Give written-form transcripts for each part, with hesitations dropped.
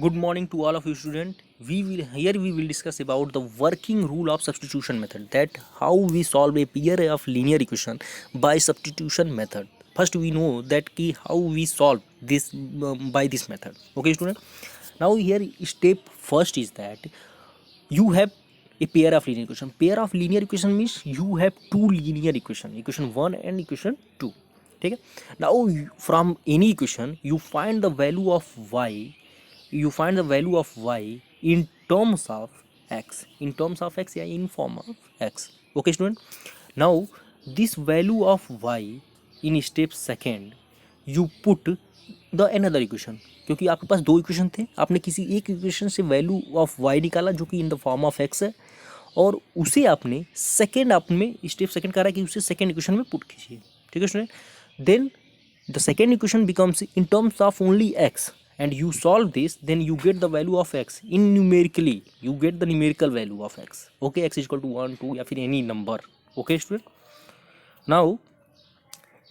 Good morning to all of you students. We will discuss about the working rule of substitution method, that how we solve a pair of linear equation by substitution method. First we know that ki how we solve this by this method. Okay student. Now here step first is that you have a pair of linear equation. Pair of linear equation means you have two linear equation 1 and equation 2. ठीक है. Now from any equation you find the value of y, in terms of x, या in form of x. Okay student. Now this value of y in step second you put the another equation, क्योंकि आपके पास दो equation थे, आपने किसी एक equation से value of Y निकाला जो कि in the form of x है, और उसे आपने सेकेंड में स्टेप सेकेंड कह रहा है कि उसे सेकेंड इक्वेशन में पुट कीजिए. ठीक है student. Then the second equation becomes in terms of only x and you solve this, then you get the value of x in numerically, you get the numerical value of x. Okay, x is equal to 1 2 या फिर any number. Okay student. Now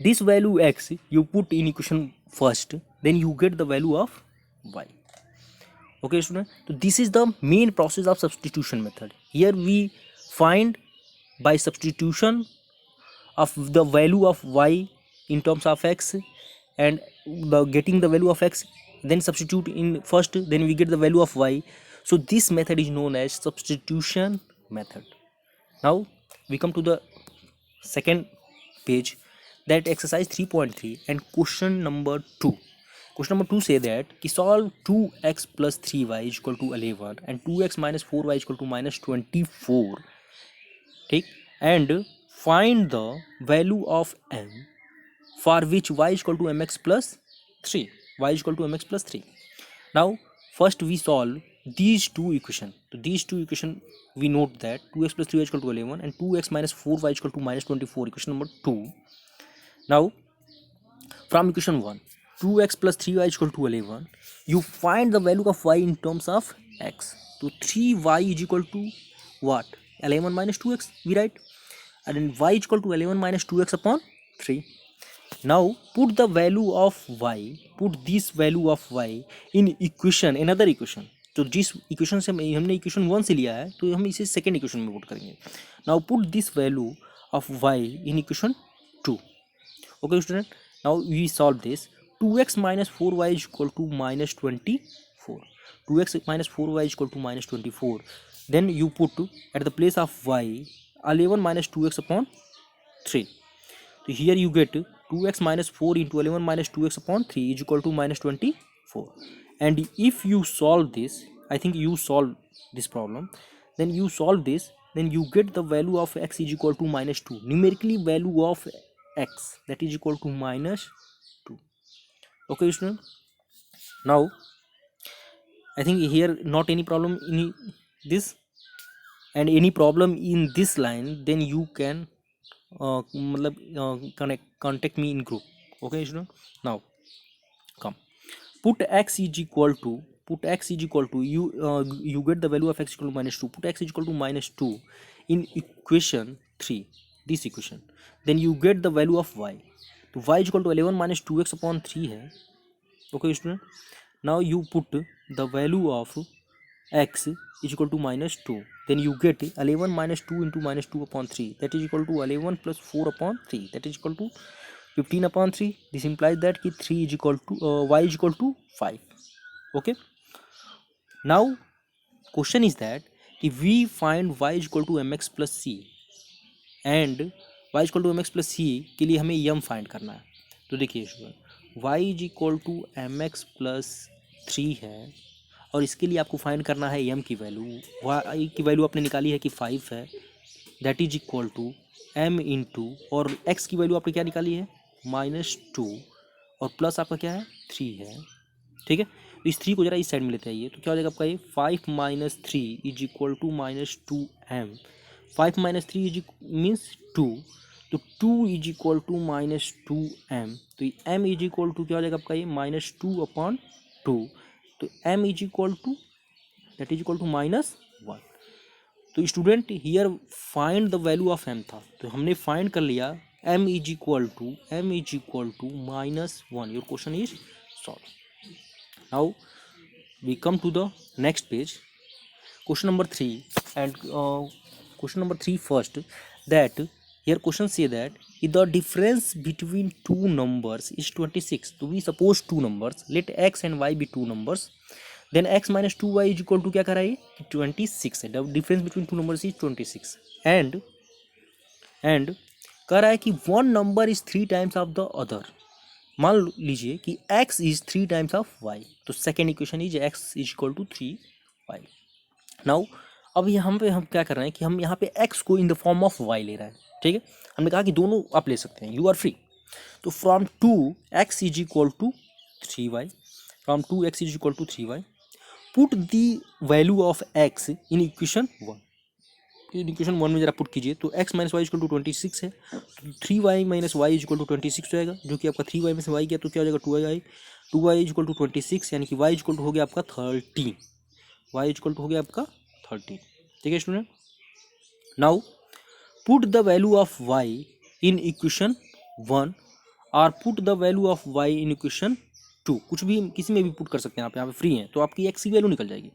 this value x you put in equation first, then you get the value of y. Okay student. So this is the main process of substitution method. Here we find by substitution of the value of y in terms of x, and getting the value of x, then substitute in first, then we get the value of y. So this method is known as substitution method. Now we come to the second page, that exercise 3.3 and question number 2. Question number 2 say that ki solve 2x plus 3y is equal to 11 and 2x minus 4y is equal to minus 24. ठीक. And find the value of m for which y is equal to mx plus 3. Y is equal to mx plus 3. Now first we solve these two equation. So these two equation we note that 2x plus 3y is equal to 11 and 2x minus 4y is equal to minus 24, equation number 2. Now from equation 1, 2x plus 3y is equal to 11, you find the value of y in terms of x. So 3y is equal to what? 11 minus 2x we write, and then y is equal to 11 minus 2x upon 3. Now put the value of y, put this value of y in equation, another equation. तो जिस equation से हमने equation 1 से लिया है तो हम इसे सेकेंड इक्वेशन में पुट करेंगे. Now put this value of y in equation 2. Okay student. Now we solve this. 2x minus 4y is equal to minus 24. 2x minus 4y is equal to minus 24. Then you put at the place of y 11 minus 2x upon 3. So here you get 2x minus 4 into 11 minus 2x upon 3 is equal to minus 24. And if you solve this, I think you solve this problem, then you solve this, then you get the value of x is equal to minus 2. Numerically value of x, that is equal to minus 2. Okay student. Now I think here not any problem in this, and any problem in this line, then you can contact me in group. Okay student. Now come, put x is equal to you get the value of x equal to minus 2. Put x is equal to minus 2 in equation 3, this equation, then you get the value of y. तो y is equal to 11 minus 2x upon 3 है. Okay student. Now you put the value of x is equal to minus 2, then you get 11 minus 2 into minus 2 upon 3, that is equal to 11 plus 4 upon 3, that is equal to 15 upon 3. This implies that ki 3 is equal to y is equal to 5. Okay. Now question is that if we find y is equal to mx plus c, and y is equal to mx plus c के लिए हमें m find करना है. तो देखिए y is equal to mx plus 3 है, और इसके लिए आपको फाइंड करना है m की वैल्यू. y की वैल्यू आपने निकाली है कि 5 है, that is equal to m into, और x की वैल्यू आपने क्या निकाली है माइनस 2, और प्लस आपका क्या है 3 है. ठीक है. तो इस 3 को जरा इस साइड में लेते आइए, तो क्या हो जाएगा आपका ये 5 minus 3 is equal to minus 2m. 5 minus 3 is means 2, तो 2 is equal to minus 2m. तो m इज इक्वल टू क्या हो जाएगा आपका ये माइनस 2 अपॉन 2. तो m is equal to that is equal to minus 1. तो student here find the value of m था, तो हमने फाइंड कर लिया m is equal to minus 1. Your question is solve. Now we come to the next page, question number 3, and question number 3 first, that here question say that if the difference between two numbers is 26, so we suppose two numbers, let x and y be two numbers, then x minus 2y is equal to क्या कर रहा है ये 26 है, the difference between two numbers is 26, and कह रहा है कि one number is 3 times of the other. मान लीजिए कि x is 3 times of y, तो second equation is x is equal to 3y। Now अब यहाँ पे हम क्या कर रहे हैं कि हम यहाँ पे x को in the form of y ले रहे हैं, ठीक है। हमने कहा कि दोनों आप ले सकते हैं, यू आर फ्री। तो from 2x is equal to 3y, from 2x is equal to 3y, put the value of x in equation 1। Equation 1 में जरा पुट कीजिए, तो x minus y equal to 26 है, तो 3y minus y equal to 26 जाएगा, जो कि आपका 3y में से y गया तो क्या हो जाएगा 2y इक्वल टू 26, यानी कि y इक्वल टू हो गया आपका 13, y इक्वल टू हो गया आपका 13, ठीक है student. Now put the value of y in equation 1 और put the value of y in equation 2, कुछ भी किसी में भी पुट कर सकते हैं आप, यहाँ पे फ्री हैं, तो आपकी x की वैल्यू निकल जाएगी।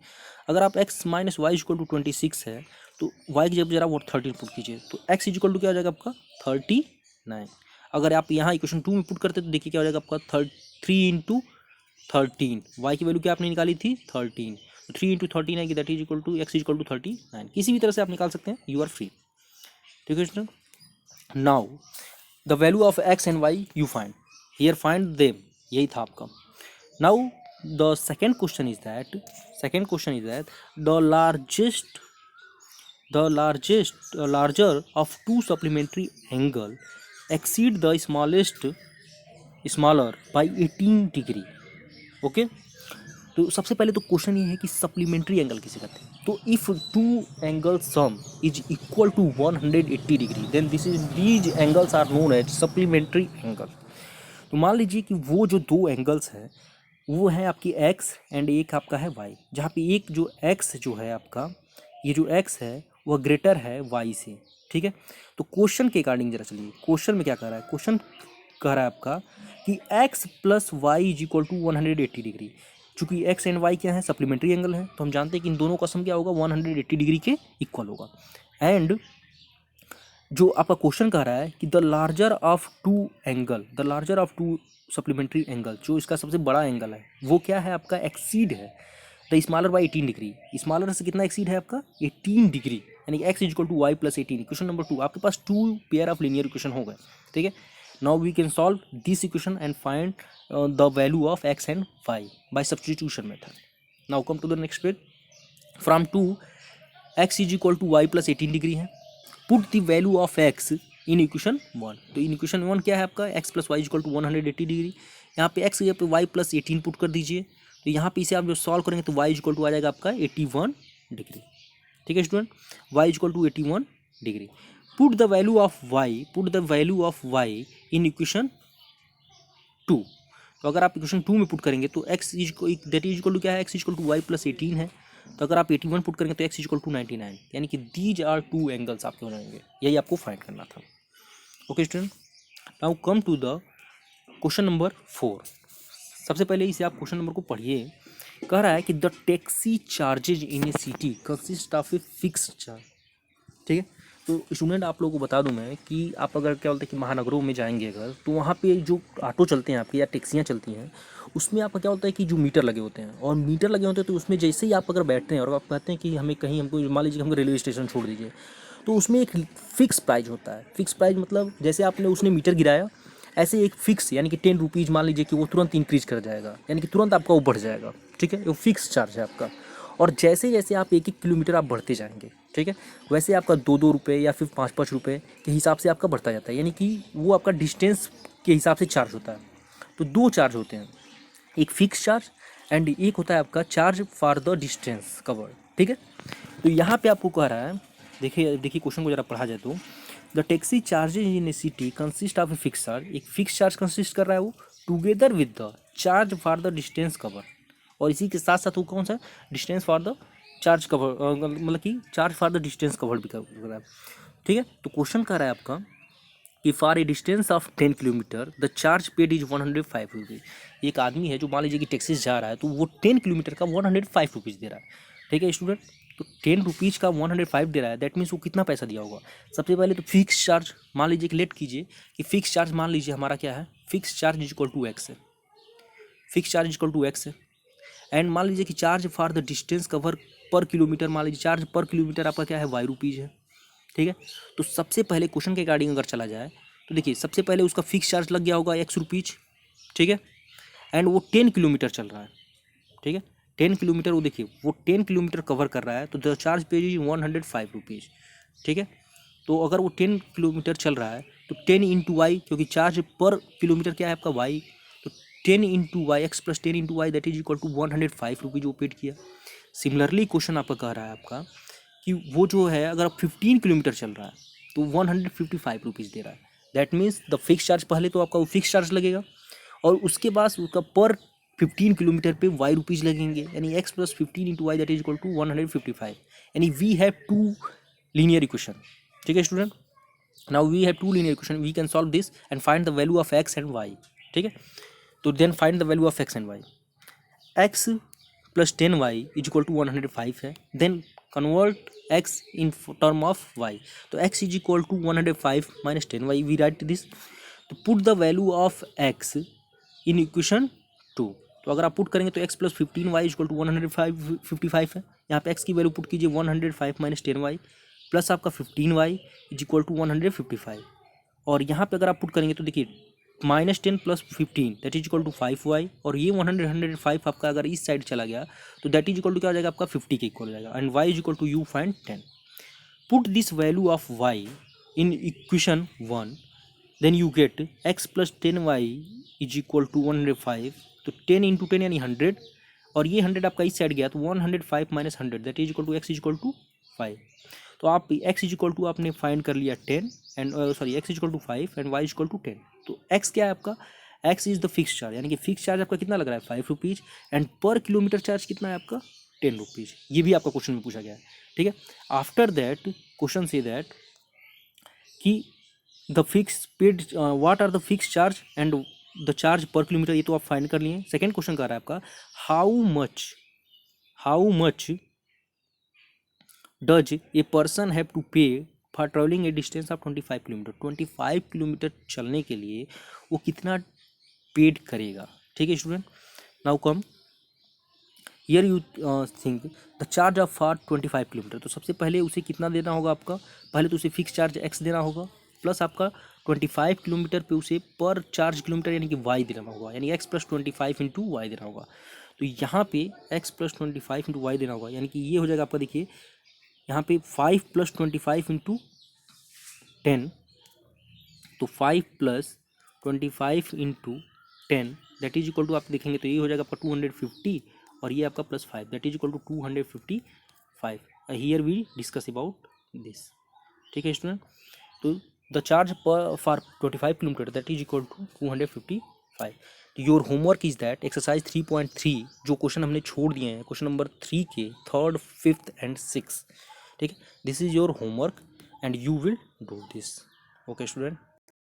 अगर आप x minus y equal to 26 है, तो y की जब जरा वो 13 पुट कीजिए, तो x इक्वल टू क्या हो जाएगा आपका 39। अगर आप यहाँ इक्वेशन 2 में पुट करते तो देखिए क्या हो जाएगा आपका 3 इंटू 13, y की वैल्यू क्या आपने निकाली थी 13, तो 3 इंटू 13 है कि that is equal to x equal to 39, किसी भी तरह से आप निकाल सकते हैं, यू आर फ्री, ठीक है student. Now the value of x and y you find, here find them, यही था आपका। Now the second question is that the larger of two supplementary angle exceed the smaller by 18 degree. Okay, तो सबसे पहले तो question ये है कि सप्लीमेंट्री एंगल किसे कहते हैं। तो if two angle sum is equal to 180 degree then these angles are known as supplementary angle. तो मान लीजिए कि वो जो दो एंगल्स हैं वो है आपकी x एंड एक आपका है y, जहाँ पे एक जो x जो है आपका, ये जो x है वह ग्रेटर है y से, ठीक है। तो क्वेश्चन के अकॉर्डिंग जरा चलिए, क्वेश्चन में क्या कह रहा है, क्वेश्चन कह रहा है आपका कि x plus y is equal to 180 degree. चूँकि x एंड y क्या है सप्लीमेंट्री एंगल है, तो हम जानते हैं कि इन दोनों का सम क्या होगा 180 डिग्री के इक्वल होगा। एंड जो आपका क्वेश्चन कह रहा है कि the larger of to supplementary angle, जो इसका सबसे बड़ा एंगल है वो क्या है आपका एक्सीड है the smaller by 18 degree. Smaller से कितना एक्सीड है आपका 18 डिग्री, यानी कि x is equal to Y plus 18। Question number 2, आपके पास 2 पेयर ऑफ लीनियर इक्वेशन हो गए, ठीक है। Now we can solve this equation and find the value of x and y by substitution method. Now come to the next page, from 2 x is equal to Y plus 18 degree है, put the value of x in equation 1। तो in equation 1 क्या है आपका x plus y equal to 180 degree, यहाँ पे x यहाँ पे y plus 18 put कर दीजिए, तो यहाँ पे इसे आप जो सॉल्व करेंगे तो y इक्वल टू आ जाएगा आपका 81 डिग्री, ठीक है student, y equal to 81 degree. Put the value of y in equation 2। तो अगर आप इक्वेशन 2 में पुट करेंगे तो x that is equal to क्या है, x equal to Y plus 18 है, तो अगर आप 81 पुट करेंगे तो x इक्वल टू 99, यानी कि दीज आर टू एंगल्स आपके हो जाएंगे, यही आपको फाइंड करना था। Okay student, now come to the question number 4। सबसे पहले इसे आप क्वेश्चन नंबर को पढ़िए। कह रहा है कि the taxi charges in A city consist of a fixed charge, ठीक है। तो स्टूडेंट आप लोगों को बता दूं मैं कि आप अगर क्या बोलते हैं कि महानगरों में जाएंगे अगर, तो वहाँ पे जो ऑटो चलते हैं आपके या टैक्सियाँ चलती हैं, उसमें आपका क्या होता है कि जो मीटर लगे होते हैं, और मीटर लगे होते हैं तो उसमें जैसे ही आप अगर बैठते हैं और आप कहते हैं कि हमें कहीं हमको मान लीजिए हमको रेलवे स्टेशन छोड़ दीजिए, तो उसमें एक फिक्स प्राइस होता है। फिक्स प्राइस मतलब जैसे आपने उसने मीटर गिराया, ऐसे एक फिक्स यानी कि 10 रुपीज़ मान लीजिए कि वो तुरंत इंक्रीज कर जाएगा, यानी कि तुरंत आपका वो बढ़ जाएगा, ठीक है। वो फिक्स चार्ज है आपका। और जैसे जैसे आप 1-1 किलोमीटर आप बढ़ते जाएंगे, ठीक है, वैसे आपका 2-2 रुपये या फिर 5-5 रुपये के हिसाब से आपका बढ़ता जाता है, यानी कि वो आपका डिस्टेंस के हिसाब से चार्ज होता है। तो 2 चार्ज होते हैं, एक फिक्स चार्ज एंड एक होता है आपका charge for the distance covered, ठीक है। तो यहाँ पे आपको कह रहा है, देखिए क्वेश्चन को जरा पढ़ा जाए तो the taxi charges in A city consist of a fix charge, एक फिक्स चार्ज कंसिस्ट कर रहा है वो, together with the charge for the distance cover, और इसी के साथ साथ वो कौन सा distance for the charge cover, मतलब कि charge for the distance covered भी कर रहा है, ठीक है। तो क्वेश्चन कह रहा है आपका कि for a distance of 10 kilometre the charge paid is 105 rupees. एक आदमी है जो मान लीजिए कि टैक्सी जा रहा है, तो वो 10 किलोमीटर का 105 रुपीज़ दे रहा है। ठीक है स्टूडेंट, तो 10 रुपीज़ का 105 दे रहा है, दैट मीन्स वो कितना पैसा दिया होगा। सबसे पहले तो फिक्स चार्ज मान लीजिए कि लेट कीजिए कि फिक्स चार्ज मान लीजिए हमारा क्या है, fix charge is equal to X है, fix charge is equal to X है। एंड मान लीजिए कि charge for the distance cover per kilometre, मान लीजिए चार्ज पर किलोमीटर आपका क्या है, वाई रुपीज़ है। ठीक है, तो सबसे पहले क्वेश्चन के अकॉर्डिंग अगर चला जाए तो देखिए सबसे पहले उसका फिक्स चार्ज लग गया होगा एक्स रुपीज़। ठीक है, एंड वो 10 किलोमीटर चल रहा है। ठीक है, 10 किलोमीटर, वो देखिए वो 10 किलोमीटर कवर कर रहा है, तो the charge page is 105 rupees. ठीक है, तो अगर वो 10 किलोमीटर चल रहा है तो 10 इंटू वाई, क्योंकि चार्ज पर किलोमीटर क्या है आपका वाई, तो 10 into y, x plus 10 into y that is equal to 105 rupees वो पेड किया। सिमिलरली क्वेश्चन आपका कह रहा है आपका कि वो जो है अगर 15 किलोमीटर चल रहा है तो 155 रुपीज़ दे रहा है। That means the fix charge, पहले तो आपका वो फिक्स चार्ज लगेगा और उसके बाद उसका पर 15 किलोमीटर पे वाई रुपीज़ लगेंगे, यानी x plus 15 into y that is equal to 155। यानी we have two linear equation. ठीक है student, now we have two linear equation, we can solve this and find the value of x and y. ठीक है, तो then find the value of x and y. X plus 10y is equal to 105 है, then convert x in term of y, तो x is equal to 105 minus 10y, we write this. तो put the value of x in equation 2, तो अगर आप put करेंगे तो x plus 15y is equal to 155 है। यहाँ पे x की वैल्यू पुट कीजिए 105 माइनस 10y प्लस आपका 15y इज इक्वल टू 155, और यहाँ पे अगर आप पुट करेंगे तो देखिए -10 plus 15 that is equal to 5y, और ये 105 आपका अगर इस साइड चला गया तो दैट इज इक्वल टू क्या हो जाएगा आपका 50 के इक्वल हो जाएगा, and y is equal to you find 10। Put this value of y in equation 1, then you get x plus 10y is equal to 105, तो 10 इंटू 10 यानी 100, और ये 100 आपका इस साइड गया तो 105 minus 100 that is equal to x is equal to 5। तो आप x इज इक्वल टू आपने फाइंड कर लिया 10 and sorry x is equal to 5 and y is equal to 10। तो x क्या है आपका, x is the fix charge, यानी कि फिक्स चार्ज आपका कितना लग रहा है 5 रुपीज़, एंड पर किलोमीटर चार्ज कितना है आपका 10 रुपीज़। ये भी आपका क्वेश्चन में पूछा गया है। ठीक है, आफ्टर दैट क्वेश्चन से दैट कि the fix paid what are the fix charge and the charge per kilometre, ये तो आप फाइंड कर लिए। सेकेंड क्वेश्चन का रहा है आपका how much does a person have to pay for travelling a distance of 25 kilometre. 25 kilometre चलने के लिए वो कितना पेड करेगा। ठीक है student, now come here you think the charge of for 25 kilometre, तो सबसे पहले उसे कितना देना होगा आपका, पहले तो उसे फिक्स चार्ज x देना होगा, प्लस आपका 25 किलोमीटर पे उसे पर चार्ज किलोमीटर यानी कि y देना होगा, यानी x प्लस 25 इंटू वाई देना होगा। तो यहाँ पे x प्लस 25 इंटू वाई देना होगा, यानी कि ये हो जाएगा आपका, देखिए यहाँ पे 5 प्लस 25 इंटू 10, तो 5 plus 25 into 10 that is equal to आप देखेंगे तो ये हो जाएगा आपका 250, और ये आपका plus 5 that is equal to 255। Here we discuss about this. ठीक है स्टूडेंट, तो the charge per for 25 kilometre that is equal to 255। Your homework is that exercise 3.3 जो क्वेश्चन हमने छोड़ दिए हैं, क्वेश्चन नंबर 3 के 3rd 5th एंड 6th। ठीक है, this is your homework and you will do this. Okay student.